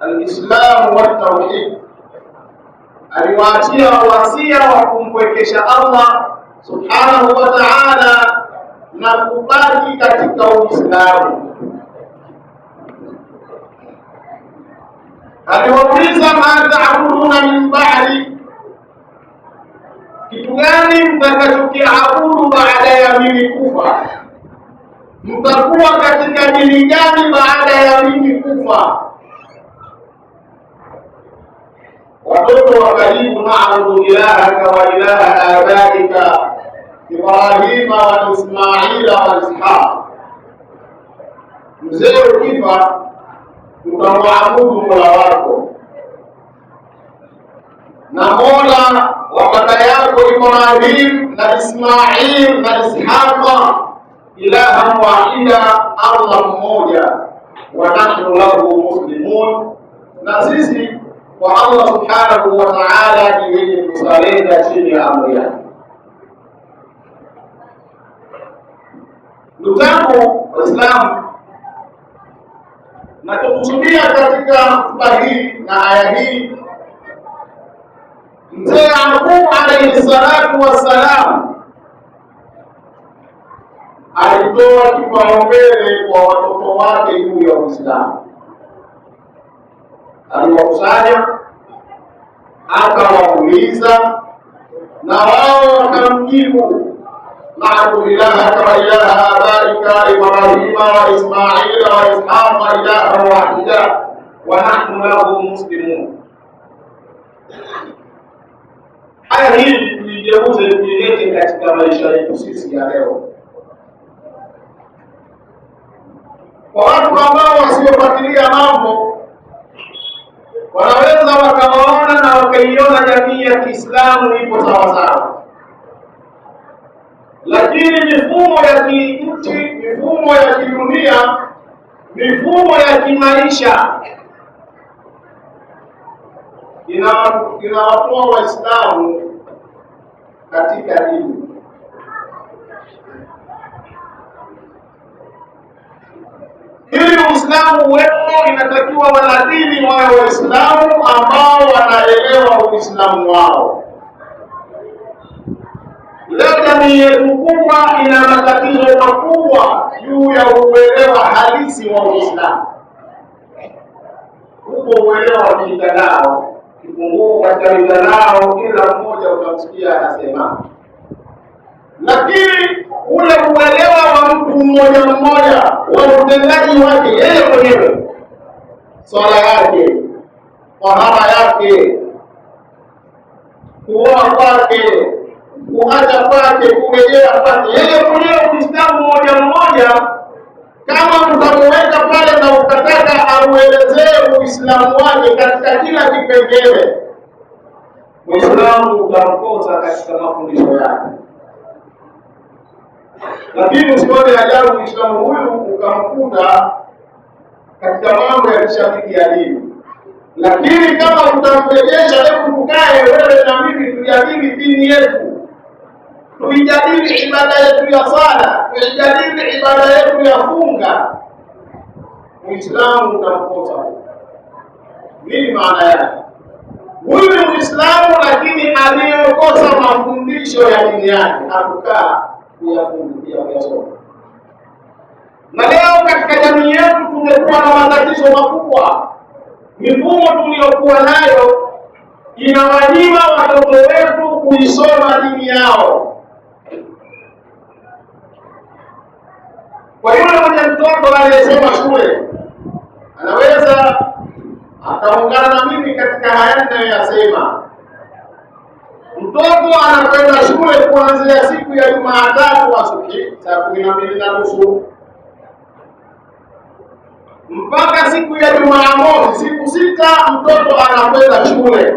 al-Islam wa tauhid. Aliwaachia wasia wa kumpwekesha Allah subhanahu wa ta'ala na kubaki katika Uislamu. Aliwauliza, ma ta'buduna min ba'di, kitu gani mtakachokiabudu baada ya mimi kufa? Mtakuwa katika dini gani baada ya mimi kufa? Watoto wakajibu, na'budu ilahaka wa ilaha abaika Ibrahima wa Ismaila wa Ishaq. Mzee ukifa utamwabudu Mola wako na Mola wa baba yako Ibrahim na Ismail na Ishaq, ilaha wahida, Allah mmoja. Wa nahnu lahu muslimun, na sisi kwa Allah subhanahu wa ta'ala ni wenye kusalia chini ya amri yake. Ndugu zangu Waislamu, na tukusudia katika hotuba hii na aya hii, Mzee Yaqub alayhi salatu wassalam alitoa kipaumbele kwa watoto wake juu ya Uislamu. Aliwakusanya, akawauliza, na wao wakamjibu, na'budu ilahaka wa ilaha abaika Ibrahima wa Ismaila wa Ishaq ilaha wahida wa nahnu lahu muslimun. Aya hii tuigeuze tuilete katika maisha yetu sisi ya leo. Kwa watu ambao wasiofuatilia mambo, wanaweza wakaona na wakaiona jamii ya Kiislamu ipo sawasawa, lakini mifumo ya kinchi, mifumo ya kidunia, mifumo ya kimaisha inawatoa Waislamu katika dini. Ili Uislamu wepo, inatakiwa wanadini wawe Waislamu ambao wanaelewa Uislamu wao. Leo jamii yetu kubwa ina matatizo makubwa juu ya uelewa halisi wa Uislamu. Huko uelewa wa mitandao, kifunguu katika mitandao, kila mmoja utamsikia anasema, lakini ule uelewa wa mtu mmoja mmoja wa utendaji wake yeye mwenyewe, swala yake, tahara yake, kuoa kwake, kuacha kwake, kurejea kwake, yeye mwenyewe Uislamu mmoja mmoja, kama mtamuweka pale na ukataka auelezee Uislamu wake katika kila kipengele, Uislamu utamkosa katika mafundisho yake. Lakini usione ajabu Uislamu huyu ukamkuta katika mambo ya kishabiki ya dini. Lakini kama utamrejesha, hebu tukae wewe na mimi tujadili dini yetu, tuijadili ibada yetu ya sala, tuijadili ibada yetu ya funga, Uislamu utamkosa. Nini maana yake? Huyu ni Muislamu lakini aliyekosa mafundisho ya dini yake, hakukaa kuyafundisha kuyasoma. Na leo katika jamii yetu tumekuwa na matatizo makubwa. Mifumo tuliyokuwa nayo inawanyima watoto wetu kuisoma dini yao. Kwa yule mwenye mtoto aliyesoma shule, anaweza akaungana na mimi katika haya ninayoyasema. Mtoto anakwenda shule kuanzia siku ya Jumatatu asubuhi saa 12:30 mpaka siku ya Jumamosi, siku 6 mtoto anakwenda shule.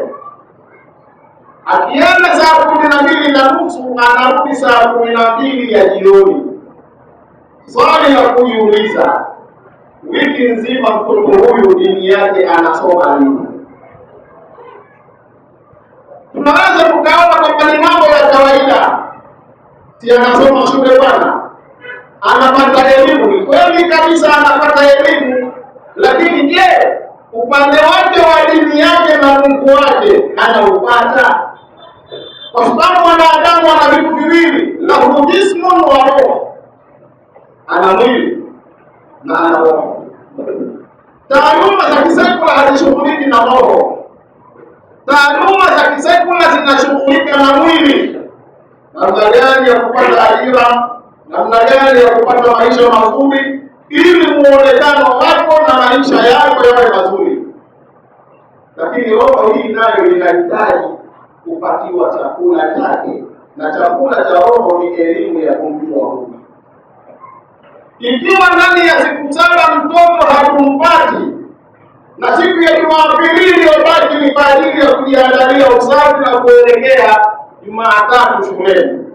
Akienda saa 12:30 anarudi saa 12 ya jioni. Swali la kujiuliza, wiki nzima mtoto huyu dini yake anasoma nini? Tunaweza tukaona kwamba ni mambo ya kawaida, si anasoma shule bwana, anapata elimu. Ni kweli kabisa anapata elimu, lakini je, upande wake wa dini yake na Mungu wake anaupata, kwa sababu mwanadamu ana vitu viwili, lahu jismun wa roho, ana mwili na ana roho. Taaluma za kisekula hazishughuliki na roho. Taaluma za kisekula zinashughulika na mwili, namna gani ya kupata ajira, namna gani ya kupata maisha mazuri, ili muonekano wako na maisha yako yawe mazuri. Lakini roho hii nayo inahitaji kupatiwa chakula chake, na chakula cha roho ni elimu ya kumjua Mungu. Ikiwa ndani ya siku 7 mtoto hatumpati, na siku ya Jumapili iliyobaki ni kwa ajili ya kujiandalia usafi na kuelekea Jumatatu shuleni,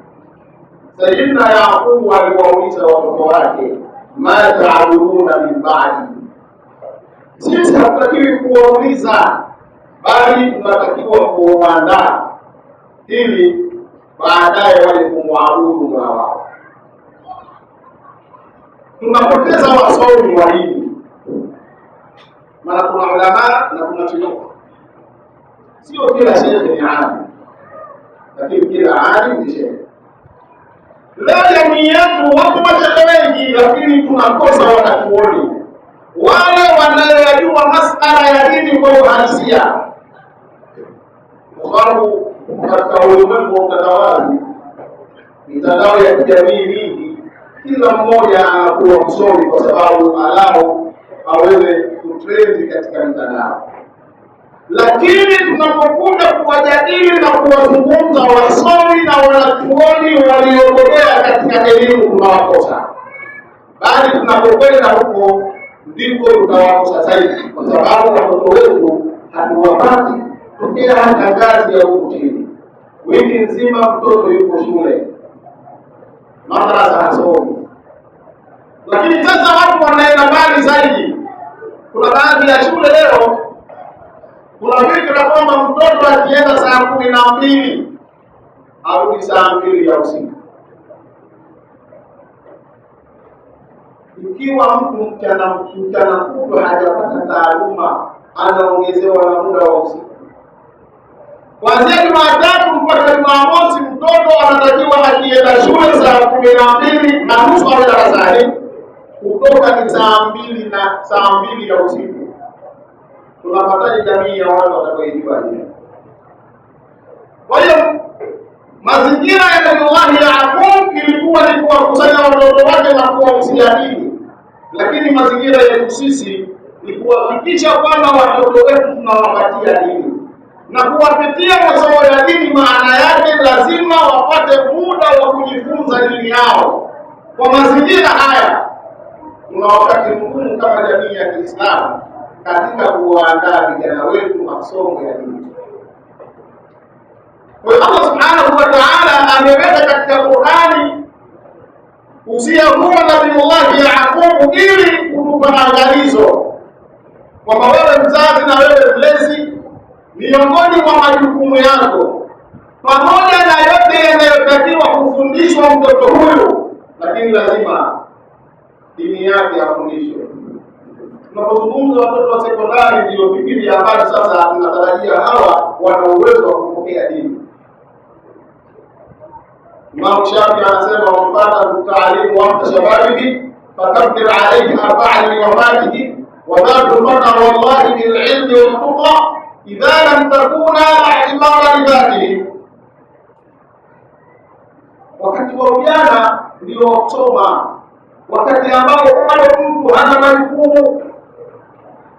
Sayyidina Yaqubu aliwauliza watoto wake, ma ta'buduna min ba'di. Sisi hatutakiwi kuwauliza, bali tunatakiwa kuwaandaa ili baadaye waje kumwabudu Mola wao. Tunapoteza wasomi wa dini, maana kuna ulama na kuna shuyukh. Sio kila shehe ni alim, lakini kila alim ni shehe. Leo jamii yetu wako mashehe wengi, lakini tunakosa wanachuoni wale wanaojua masala ya dini kwa uhalisia. Kwa sababu katika ulimwengu wa utandawazi, mitandao ya kijamii mingi, kila mmoja anakuwa msomi kwa sababu alao aweze kutrend katika mitandao. Lakini tunapokuja kuwajadili na kuwazungumza wasomi na wanachuoni waliobobea katika elimu, tunawakosa. Bali tunapokwenda huko ndiko tutawakosa zaidi, kwa sababu watoto wetu hatuwapati tokea hata ngazi ya huku chini. Wiki nzima mtoto yuko shule, madrasa hasomi. Lakini sasa watu wanaenda mbali zaidi. Kuna baadhi ya shule leo kuna fikra kwamba mtoto akienda saa 12 arudi saa 2 ya usiku. Ikiwa mtu mchana kutwa hajapata taaluma, anaongezewa na muda wa usiku. Kuanzia Jumatatu mpaka Jumamosi mtoto anatakiwa akienda shule saa 12:30 awe darasani, kutoka ni saa 2 ya usiku. Tunapataje jamii ya watu watakaoijua hili? Kwa hiyo mazingira ya Nabii Yaqub ilikuwa ni kuwakusanya watoto wake na kuwahusia dini, lakini mazingira yetu sisi ni kuhakikisha kwamba watoto wetu tunawapatia dini na kuwapitia masomo ya dini. Maana yake lazima wapate muda wa kujifunza dini yao. Kwa mazingira haya, tuna wakati mgumu kama jamii ya Kiislamu katika kuwaandaa vijana wetu masomo ya dini. Kwa Allah Subhanahu wa Ta'ala ameweka katika Qur'ani usia huu Nabii Yaqub ili kutupa angalizo kwamba wewe mzazi na wewe mlezi, miongoni mwa majukumu yako, pamoja na yote yanayotakiwa kufundishwa mtoto huyu, lakini lazima dini yake afundishwe. Tunapozungumza watoto wa sekondari, ndio kipindi ambacho sasa tunatarajia hawa wana uwezo wa kupokea dini. Imam Shafi anasema wamfata taalimu wa shababihi fakabir alayhi 4 liwafatihi wa dhatu fata wallahi bililmi waltuqa idha lam takuna ihtimala lidhatihi. Wakati wa ujana ndio kusoma, wakati ambao bado mtu hana majukumu.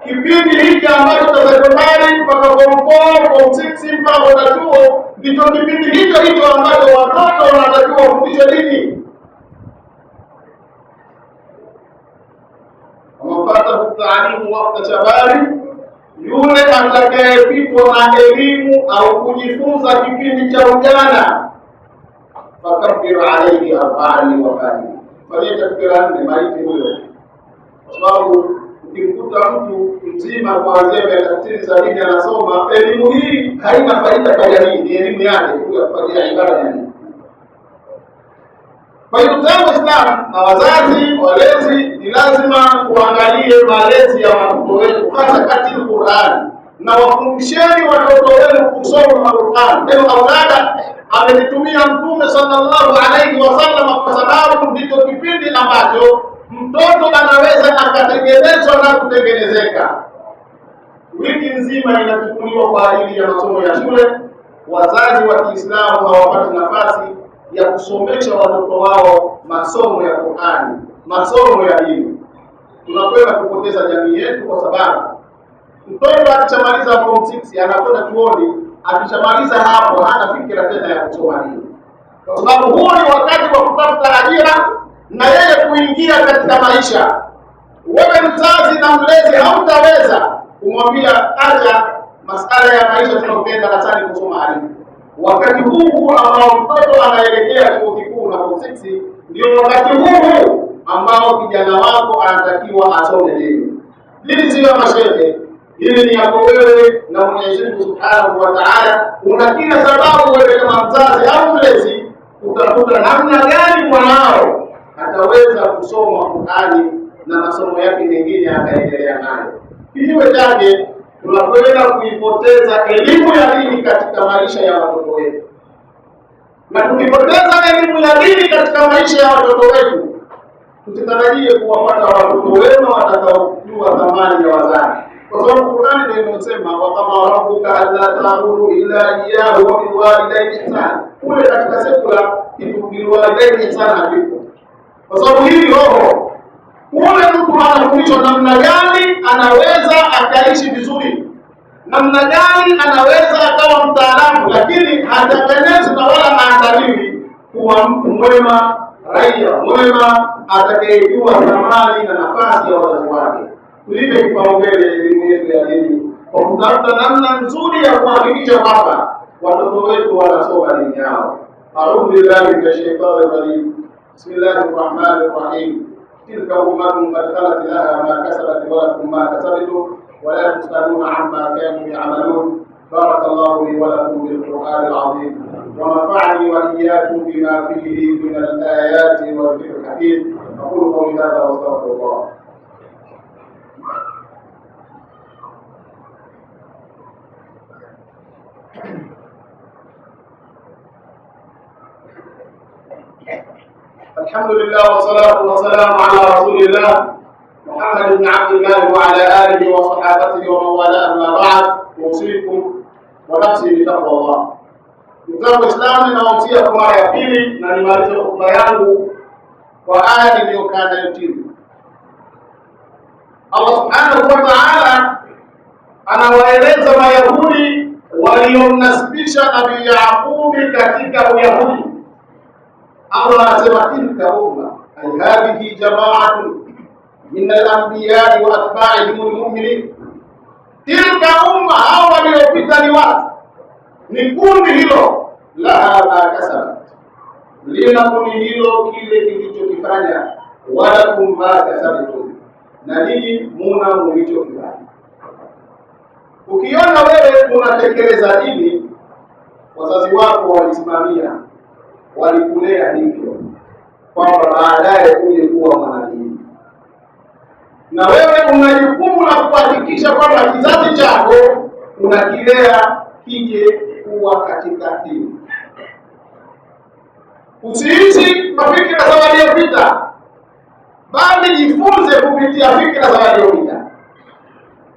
Kipindi hiki ambacho cha sekondari mpaka form 4, form 6 mpaka chuo, ndicho kipindi hicho ambacho watoto wanatakiwa kufundishwa dini. Wamepata taalimu wakati shabari, yule atakayepitwa na elimu au kujifunza kipindi cha ujana, fakabir alayhi 4 liwafatihi, fanya takbira 4 maiti huyo. Kwa sababu ukimkuta mtu mzima kuanzia miaka 60-70 anasoma, elimu hii haina faida kwa jamii, ni elimu yake tu ya kufanyia ibada ya dini. Kwa hiyo tangu Islam na wazazi walezi ni lazima kuangalie malezi ya watoto wetu, hasa katika Qur'an, na wafundisheni watoto wenu kusoma Qur'an. Neno aulada amelitumia Mtume sallallahu alaihi wasallam kwa sababu ndicho kipindi ambacho mtoto anaweza akatengenezwa na kutengenezeka. Wiki nzima inachukuliwa kwa ajili ya masomo ya shule. Wazazi wa Kiislamu hawapati nafasi ya kusomesha watoto wao masomo ya Qur'ani, masomo ya dini. Tunakwenda kupoteza jamii yetu, kwa sababu mtoto akishamaliza form 6 anakwenda chuoni, akishamaliza hapo hana fikira tena ya kusoma dini, kwa sababu huo ni wakati wa kutafuta ajira na yeye kuingia katika maisha. Wewe mzazi na mlezi hautaweza kumwambia acha masala ya maisha tunakwenda darasani kusoma alifu. Wakati huu ambao mtoto anaelekea chuo kikuu na form 6 ndio wakati huu ambao kijana wako anatakiwa asome dini. Hili sio mashehe, hili ni yako wewe na Mwenyezi Mungu Subhanahu wa Ta'ala. Una kila sababu wewe kama mzazi au mlezi utakuta namna gani mwanao ataweza kusoma Qur'ani na masomo yake mengine akaendelea nayo. Kinyume chake tunakwenda kuipoteza elimu ya dini katika maisha ya watoto wetu, na tukipoteza elimu ya dini katika maisha ya watoto wetu, tusitarajie kuwapata watoto wema watakaojua thamani ya wazazi, kwa sababu Qur'ani ndio inasema wa kama rabbuka alla ta'budu illa iyyahu wa bil walidayni ihsana. Kule katika sekula bil walidayni ihsana hapo, kwa sababu hii roho kule mtu anafundishwa namna gani anaweza akaishi vizuri, namna gani anaweza akawa mtaalamu, lakini hatengenezwi na wala maandalizi kuwa mtu mwema, raia mwema atakayejua thamani na nafasi ya wazazi wake. Tulipe kipaumbele elimu yetu ya dini kwa kutafuta namna nzuri ya kuhakikisha kwamba watoto wetu wanasoma dini yao. A'udhu billahi minash shaitani rajim. Bismillahir rahmanir rahim. Tilka ummatun qad khalat laha ma kasabat wa lakum ma kasabtum wa la tusaluna amma kanu ya'malun. Barakallahu li wa lakum bil Qur'anil 'azim wa nafa'ani wa iyyakum bima fihi min al-ayati wal dhikril hakim. Aqulu qawli hadha wa astaghfirullah. الحمد لله والصلاة والسلام على رسول الله محمد بن عبد الله وعلى آله وصحابته ومن والاه، أما بعد. أوصيكم ونفسي بتقوى الله. Ndugu Waislamu, nawahusia kwa mara ya pili na nimalize hotuba yangu kwa aya iliyokaa nayo chini. Allah Subhanahu wa Ta'ala anawaeleza Mayahudi waliomnasibisha Nabii Yaqubi katika Uyahudi. Allah anasema tilka umma ay hadhihi jama'atu min al-anbiya'i wa atba'ihim al-mu'minin. Tilka umma, hao waliopita ni watu, ni kundi hilo, laha ma kasabat, lina kundi hilo kile kilichokifanya, walakum ma kasabtum, na ninyi muna mlichokifanya. Ukiona wewe unatekeleza dini, wazazi wako walisimamia, walikulea hivyo kwamba baadaye uje kuwa mwanadini, na wewe una jukumu la kuhakikisha kwamba kizazi chako unakilea kije kuwa katika dini. Usiishi mafikira za waliopita, bali jifunze kupitia fikra za waliopita.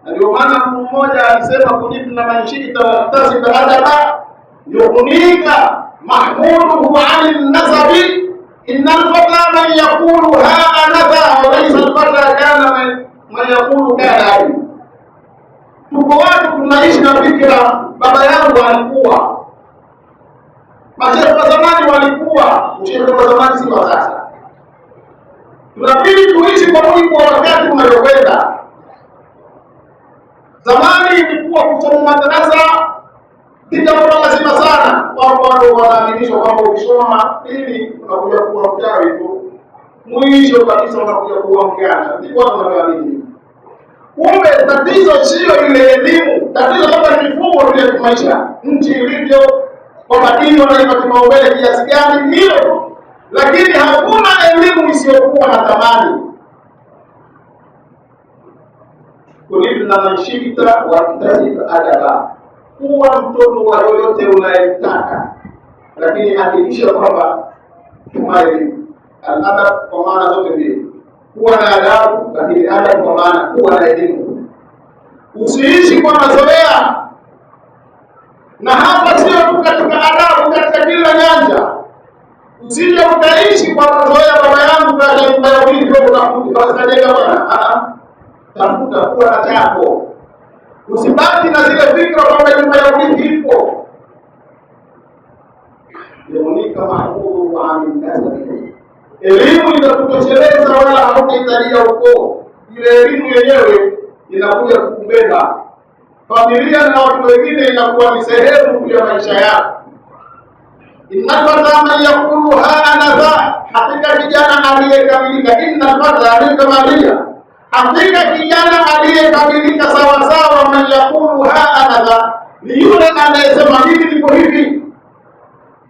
Na ndio maana mtu mmoja alisema kunibna manshita wa tasib adaba yughnika mahmuduhu 'anil nasabi innal fata man yaqulu ha anadha wa laysa al-fata kana man yaqulu kana. Tuko watu tunaishi na fikra baba yangu alikuwa, mashehe wa zamani walikuwa, mashehe wa zamani si wa sasa. Tunabidi tuishi kwa mujibu wa wakati unayokwenda. Zamani ilikuwa kusoma madrasa jambo lazima sana, watu wanaaminishwa kwamba ukisoma ili unakuja kuwa mchawi tu, mwisho kabisa unakuja kuwa mganga. Ndipo watu wanaamini. Kumbe tatizo sio ile elimu, tatizo labda ni mifumo ile ya maisha, nchi ilivyo, kwamba dini wanaipa kipaumbele kiasi gani, hilo. Lakini hakuna elimu isiyokuwa na thamani. kulilla man shita waktasib adaba, kuwa mtoto wa yoyote unayemtaka, lakini hakikisha kwamba tumaili al-adab kwa maana zote mbili, kuwa na adabu, lakini adab kwa maana kuwa na elimu. Usiishi kwa mazoea, na hapa sio tu katika adabu, katika kila nyanja. Usije ukaishi kwa mazoea, baba yangu kaja nyumba ya pili kwa utafuta wasajenga bwana. Tafuta kuwa na chako. Usibaki na zile fikra kwamba nyumba ya pili ipo. Yamonika mahmuru wa amin nasabi. Elimu inakutosheleza wala hautahitajia huko. Ile elimu yenyewe inakuja kukubeba. Familia na watu wengine inakuwa ni sehemu ya maisha yako. Innal fata man yaqulu anadha, hakika kijana aliyekamilika. Innal fata aliyekamilika, hakika kijana aliyekamilika sawa sawa. Man yaqulu anadha, ni yule anayesema mimi niko hivi.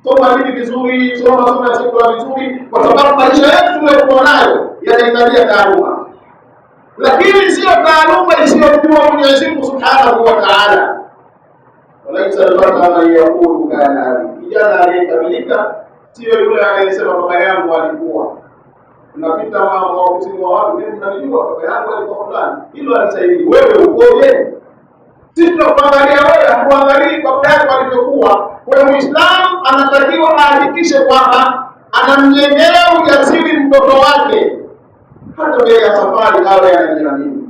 Soma dini vizuri, soma sekula vizuri, kwa sababu maisha yetu tunayokuwa nayo yanahitaji taaluma. Lakini sio taaluma isiyomjua Mwenyezi Mungu Subhanahu wa Ta'ala. Walaisa al-fata man yaqulu kana, kijana aliyekamilika sio yule anayesema baba yangu alikuwa. Unapita mambo ofisini wa watu, mimi ninajua baba yangu alikuwa fulani. Hilo alisaidi wewe ukoje? Sisi tunakuangalia wewe, hatuangalii baba yako alivyokuwa. Kwa Muislamu anatakiwa ahakikishe kwamba anamjengea ujasiri mtoto wake, hata mbele ya safari awe anajiamini.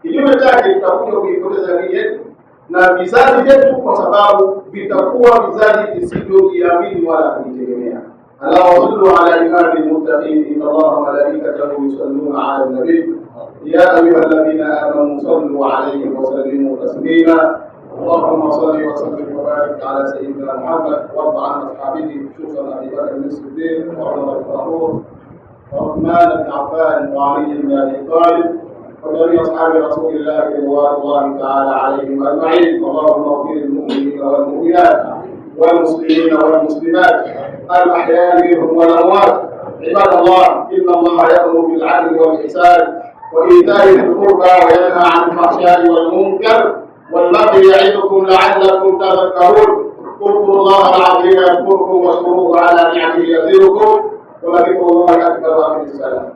Kinyume chake tutakuja kuipoteza jamii yetu na vizazi vyetu, kwa sababu vitakuwa vizazi visivyojiamini wala kujitegemea. Allahumma salli ala ibadil muttaqin, inna Allaha wa malaikatahu yusalluna ala nabiy ya ayyuhalladhina amanu sallu alayhi wa sallimu taslima. اللهم صل وسلم وبارك على سيدنا محمد وارض عن اصحابه خصوصا ابي بكر الصديق وعمر الفاروق وعثمان بن عفان وعلي بن ابي طالب وجميع اصحاب رسول الله رضوان الله تعالى عليهم اجمعين. اللهم اغفر للمؤمنين والمؤمنات والمسلمين والمسلمات الاحياء منهم والاموات. عباد الله، ان الله يامر بالعدل والاحسان وايتاء ذي القربى وينهى عن الفحشاء والمنكر والبغي يعظكم لعلكم تذكرون. اذكروا الله العظيم يذكركم واشكروه على نعمه يزدكم ولذكر الله اكبر. وأقم الصلاة.